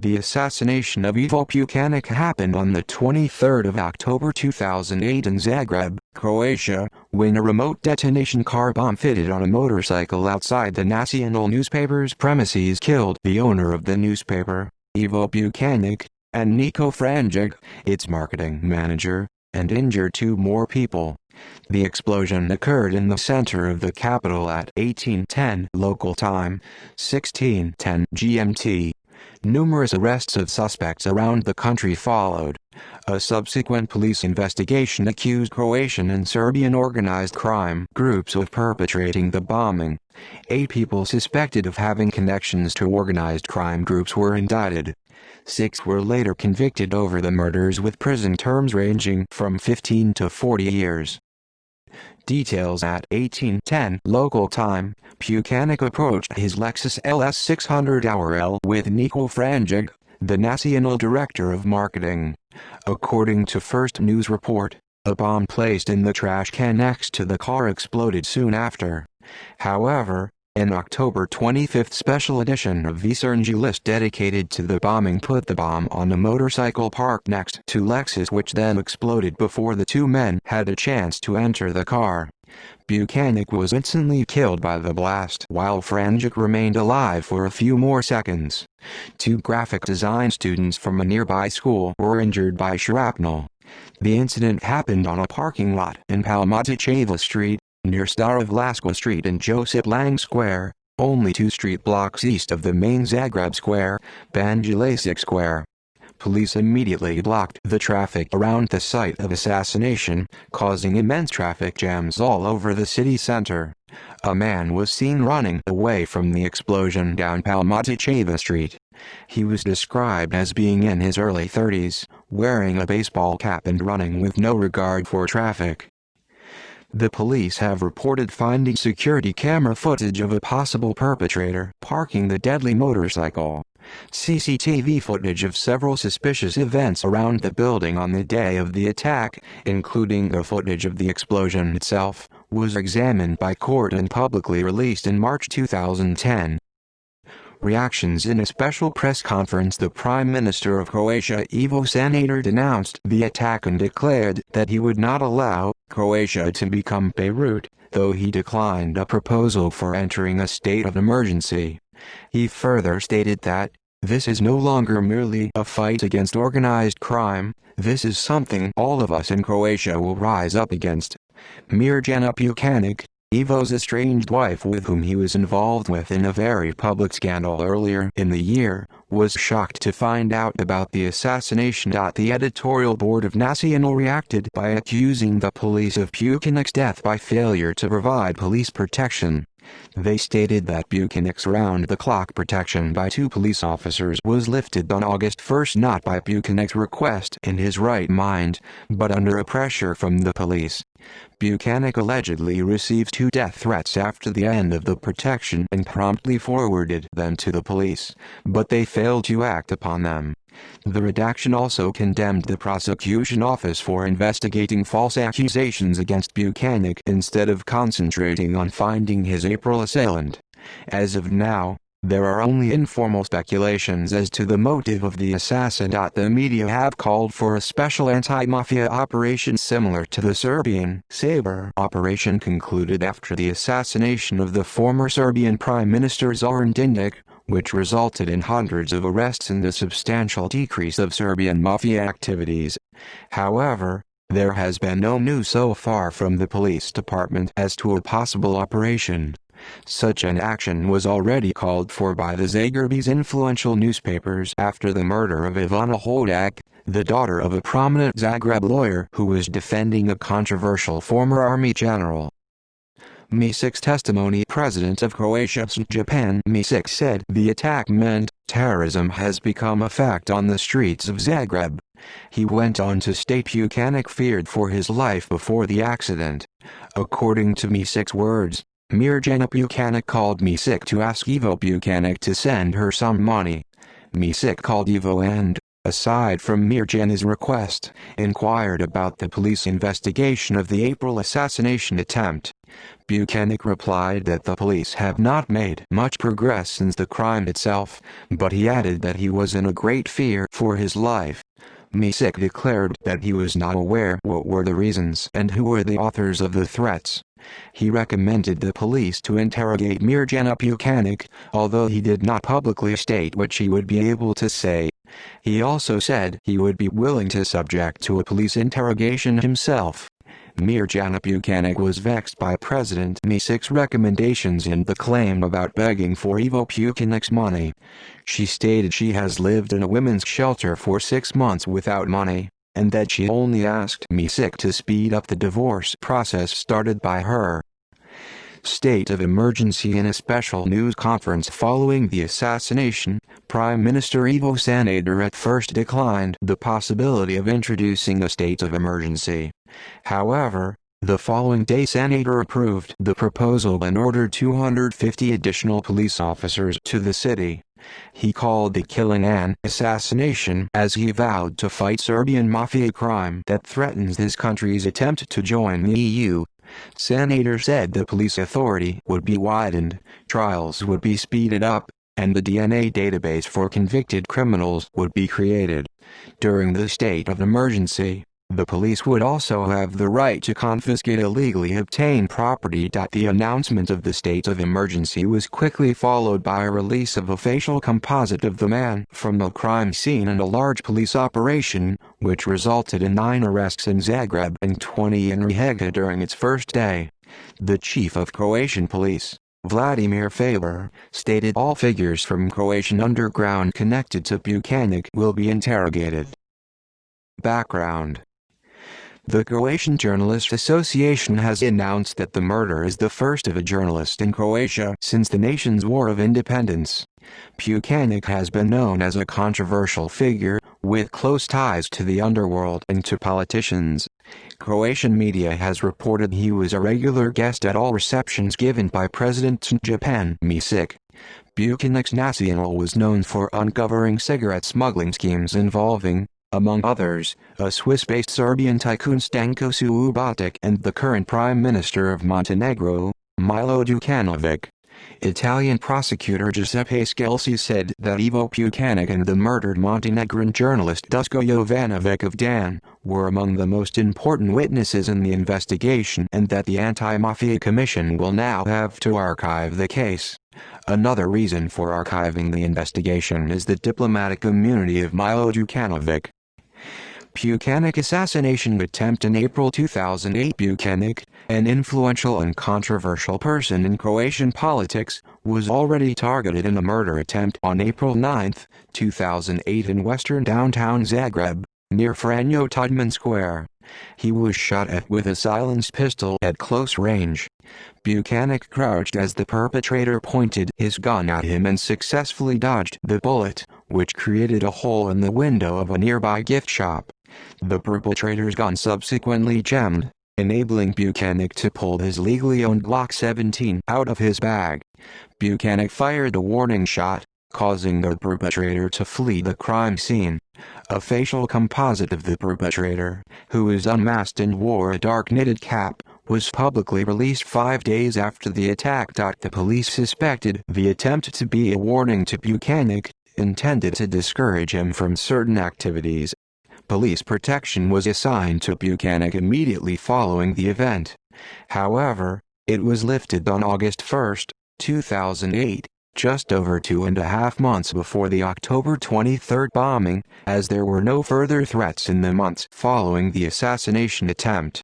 The assassination of Ivo Pukanić happened on the 23rd of October 2008 in Zagreb, Croatia, when a remote detonation car bomb fitted on a motorcycle outside the national newspaper's premises killed the owner of the newspaper, Ivo Pukanić, and Niko Franjic, its marketing manager, and injured two more people. The explosion occurred in the center of the capital at 18:10 local time, 16:10 GMT. Numerous arrests of suspects around the country followed. A subsequent police investigation accused Croatian and Serbian organized crime groups of perpetrating the bombing. 8 people suspected of having connections to organized crime groups were indicted. 6 were later convicted over the murders with prison terms ranging from 15 to 40 years. Details at 18:10 local time, Pukanić approached his Lexus LS 600 L with Niko Franjic, the national director of marketing. According to First News report, a bomb placed in the trash can next to the car exploded soon after. However, an October 25 special edition of Večernji list dedicated to the bombing put the bomb on a motorcycle parked next to Lexus, which then exploded before the two men had a chance to enter the car. Pukanić was instantly killed by the blast while Franjic remained alive for a few more seconds. 2 graphic design students from a nearby school were injured by shrapnel. The incident happened on a parking lot in Palmatićeva Street, near Starovlaska Street and Josip Lang Square, only 2 street blocks east of the main Zagreb Square, Banja Luka Square. Police immediately blocked the traffic around the site of assassination, causing immense traffic jams all over the city center. A man was seen running away from the explosion down Palmatićeva Street. He was described as being in his early 30s, wearing a baseball cap and running with no regard for traffic. The police have reported finding security camera footage of a possible perpetrator parking the deadly motorcycle. CCTV footage of several suspicious events around the building on the day of the attack, including the footage of the explosion itself, was examined by court and publicly released in March 2010. Reactions. In a special press conference, the Prime Minister of Croatia Ivo Sanader denounced the attack and declared that he would not allow Croatia to become Beirut, though he declined a proposal for entering a state of emergency. He further stated that, "This is no longer merely a fight against organized crime, this is something all of us in Croatia will rise up against." Mirjana Pukanić, Ivo's estranged wife with whom he was involved in a very public scandal earlier in the year, was shocked to find out about the assassination. The editorial board of Nacional reacted by accusing the police of Pukanić's death by failure to provide police protection. They stated that Pukanić's round-the-clock protection by 2 police officers was lifted on August 1, not by Pukanić's request in his right mind, but under a pressure from the police. Pukanić allegedly received 2 death threats after the end of the protection and promptly forwarded them to the police, but they failed to act upon them. The redaction also condemned the prosecution office for investigating false accusations against Pukanić instead of concentrating on finding his April assailant. As of now, there are only informal speculations as to the motive of the assassin. The media have called for a special anti-mafia operation similar to the Serbian Sabre operation concluded after the assassination of the former Serbian Prime Minister Zoran Đinđić, which resulted in hundreds of arrests and a substantial decrease of Serbian mafia activities. However, there has been no news so far from the police department as to a possible operation. Such an action was already called for by the Zagreb's influential newspapers after the murder of Ivana Hodak, the daughter of a prominent Zagreb lawyer who was defending a controversial former army general. Misić's testimony. President of Croatia Stjepan Misić said the attack meant terrorism has become a fact on the streets of Zagreb. He went on to state Pukanić feared for his life before the accident. According to Misić's words, Mirjana Pukanić called Misić to ask Ivo Pukanić to send her some money. Misić called Ivo and, aside from Mirjana's request, inquired about the police investigation of the April assassination attempt. Pukanić replied that the police have not made much progress since the crime itself, but he added that he was in a great fear for his life. Misic declared that he was not aware what were the reasons and who were the authors of the threats. He recommended the police to interrogate Mirjana Pukanić, although he did not publicly state what she would be able to say. He also said he would be willing to subject to a police interrogation himself. Mirjana Pukanić was vexed by President Misic's recommendations and the claim about begging for Ivo Pukanić's money. She stated she has lived in a women's shelter for 6 months without money, and that she only asked Misic to speed up the divorce process started by her. State of emergency. In a special news conference following the assassination, Prime Minister Ivo Sanader at first declined the possibility of introducing a state of emergency. However, the following day Sanader approved the proposal and ordered 250 additional police officers to the city. He called the killing an assassination as he vowed to fight Serbian mafia crime that threatens his country's attempt to join the EU. Sanader said the police authority would be widened, trials would be speeded up, and the DNA database for convicted criminals would be created. During the state of emergency, the police would also have the right to confiscate illegally obtained property. The announcement of the state of emergency was quickly followed by a release of a facial composite of the man from the crime scene and a large police operation, which resulted in 9 arrests in Zagreb and 20 in Rijeka during its first day. The chief of Croatian police, Vladimir Faber, stated all figures from Croatian underground connected to Pukanić will be interrogated. Background. The Croatian Journalist Association has announced that the murder is the first of a journalist in Croatia since the nation's War of Independence. Pukanić has been known as a controversial figure, with close ties to the underworld and to politicians. Croatian media has reported he was a regular guest at all receptions given by President Stjepan Misic. Pukanić's Nacional was known for uncovering cigarette smuggling schemes involving, among others, a Swiss-based Serbian tycoon Stanko Subotic and the current Prime Minister of Montenegro, Milo Đukanović. Italian prosecutor Giuseppe Scelsi said that Ivo Pukanić and the murdered Montenegrin journalist Duško Jovanović of Dan were among the most important witnesses in the investigation and that the Anti-Mafia Commission will now have to archive the case. Another reason for archiving the investigation is the diplomatic immunity of Milo Đukanović. Pukanić assassination attempt. In April 2008, Pukanić, an influential and controversial person in Croatian politics, was already targeted in a murder attempt on April 9, 2008 in western downtown Zagreb, near Franjo Tuđman Square. He was shot at with a silenced pistol at close range. Pukanić crouched as the perpetrator pointed his gun at him and successfully dodged the bullet, which created a hole in the window of a nearby gift shop. The perpetrator's gun subsequently jammed, enabling Pukanić to pull his legally owned Glock 17 out of his bag. Pukanić fired the warning shot, causing the perpetrator to flee the crime scene. A facial composite of the perpetrator, who was unmasked and wore a dark knitted cap, was publicly released 5 days after the attack. The police suspected the attempt to be a warning to Pukanić, intended to discourage him from certain activities. Police protection was assigned to Pukanić immediately following the event. However, it was lifted on August 1, 2008, just over 2.5 months before the October 23 bombing, as there were no further threats in the months following the assassination attempt.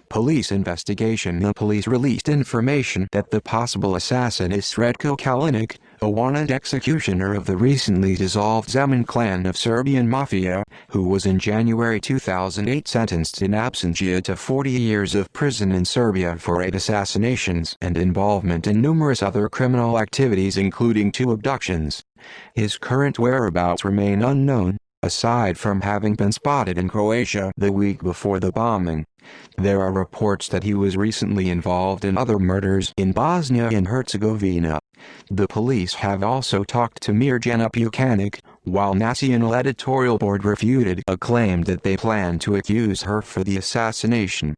Police investigation. The police released information that the possible assassin is Sretko Kalinic, a wanted executioner of the recently dissolved Zemun clan of Serbian mafia, who was in January 2008 sentenced in absentia to 40 years of prison in Serbia for 8 assassinations and involvement in numerous other criminal activities including 2 abductions. His current whereabouts remain unknown, aside from having been spotted in Croatia the week before the bombing. There are reports that he was recently involved in other murders in Bosnia and Herzegovina. The police have also talked to Mirjana Pukanić, while National Editorial Board refuted a claim that they planned to accuse her for the assassination.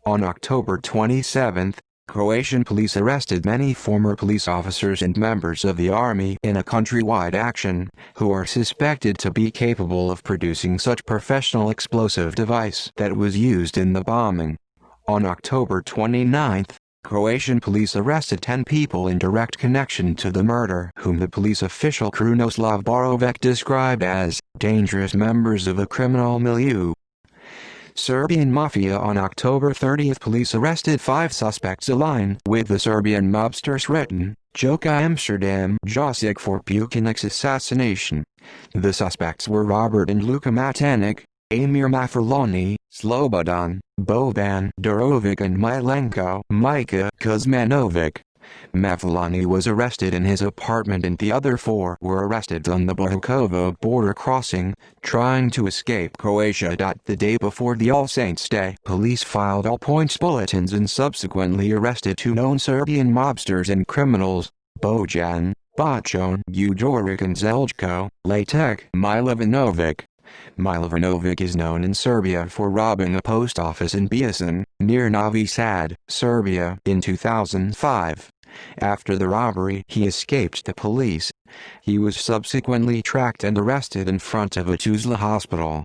On October 27, Croatian police arrested many former police officers and members of the army in a countrywide action, who are suspected to be capable of producing such professional explosive device that was used in the bombing. On October 29, Croatian police arrested 10 people in direct connection to the murder, whom the police official Krunoslav Borovic described as dangerous members of a criminal milieu. Serbian mafia. On October 30, police arrested 5 suspects aligned with the Serbian mobster Sretan Joka Amsterdam Josic for Pukanić's assassination. The suspects were Robert and Luka Matanic, Amir Mafalani, Slobodan, Boban Durovic and Milenko Mika Kuzmanovic. Mafalani was arrested in his apartment and the other 4 were arrested on the Bohukovo border crossing, trying to escape Croatia. The day before the All Saints' Day, police filed all-points bulletins and subsequently arrested 2 known Serbian mobsters and criminals, Bojan Bacon Udoric and Zeljko Latek Milovanovic. Milovanovic is known in Serbia for robbing a post office in Bijesan, near Novi Sad, Serbia, in 2005. After the robbery, he escaped the police. He was subsequently tracked and arrested in front of a Tuzla hospital.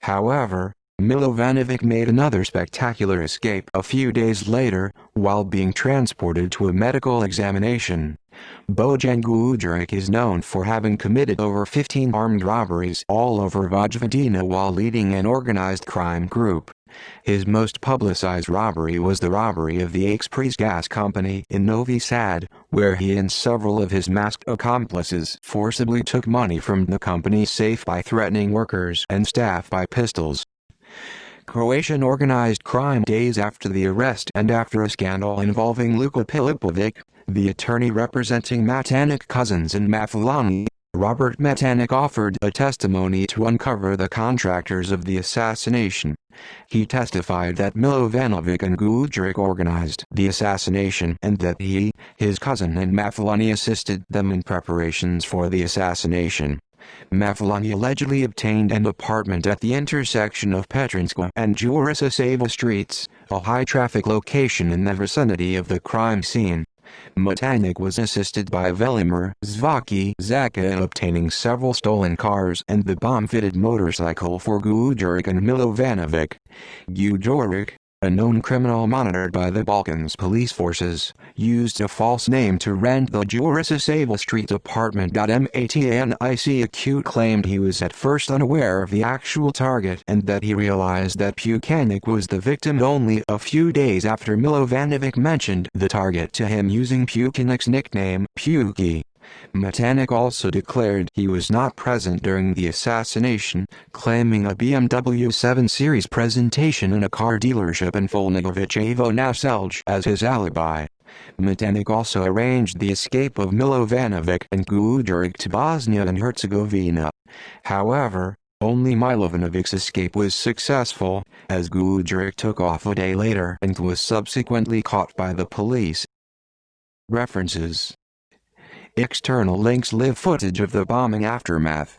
However, Milovanovic made another spectacular escape a few days later, while being transported to a medical examination. Bojan Guduric is known for having committed over 15 armed robberies all over Vojvodina while leading an organized crime group. His most publicized robbery was the robbery of the Ekspres gas company in Novi Sad, where he and several of his masked accomplices forcibly took money from the company's safe by threatening workers and staff by pistols. Croatian organized crime. Days after the arrest and after a scandal involving Luka Pilipovic, the attorney representing Matanic cousins and Mafalani, Robert Matanic, offered a testimony to uncover the contractors of the assassination. He testified that Milovanovic and Guduric organized the assassination and that he, his cousin and Mafalani assisted them in preparations for the assassination. Mafalani allegedly obtained an apartment at the intersection of Petrinska and Jurisaševa streets, a high-traffic location in the vicinity of the crime scene. Matanic was assisted by Velimir Zvaki Zaka in obtaining several stolen cars and the bomb-fitted motorcycle for Guduric and Milovanovic. Guduric, a known criminal monitored by the Balkans police forces, used a false name to rent the Jurisaševa Street apartment. Matanic acute claimed he was at first unaware of the actual target and that he realized that Pukanić was the victim only a few days after Milovanovic mentioned the target to him using Pukanić's nickname, Puki. Matanic also declared he was not present during the assassination, claiming a BMW 7 Series presentation in a car dealership in Volnigovićevo Naselje as his alibi. Matanic also arranged the escape of Milovanovic and Guduric to Bosnia and Herzegovina. However, only Milovanovic's escape was successful, as Guduric took off a day later and was subsequently caught by the police. References. External links. Live footage of the bombing aftermath.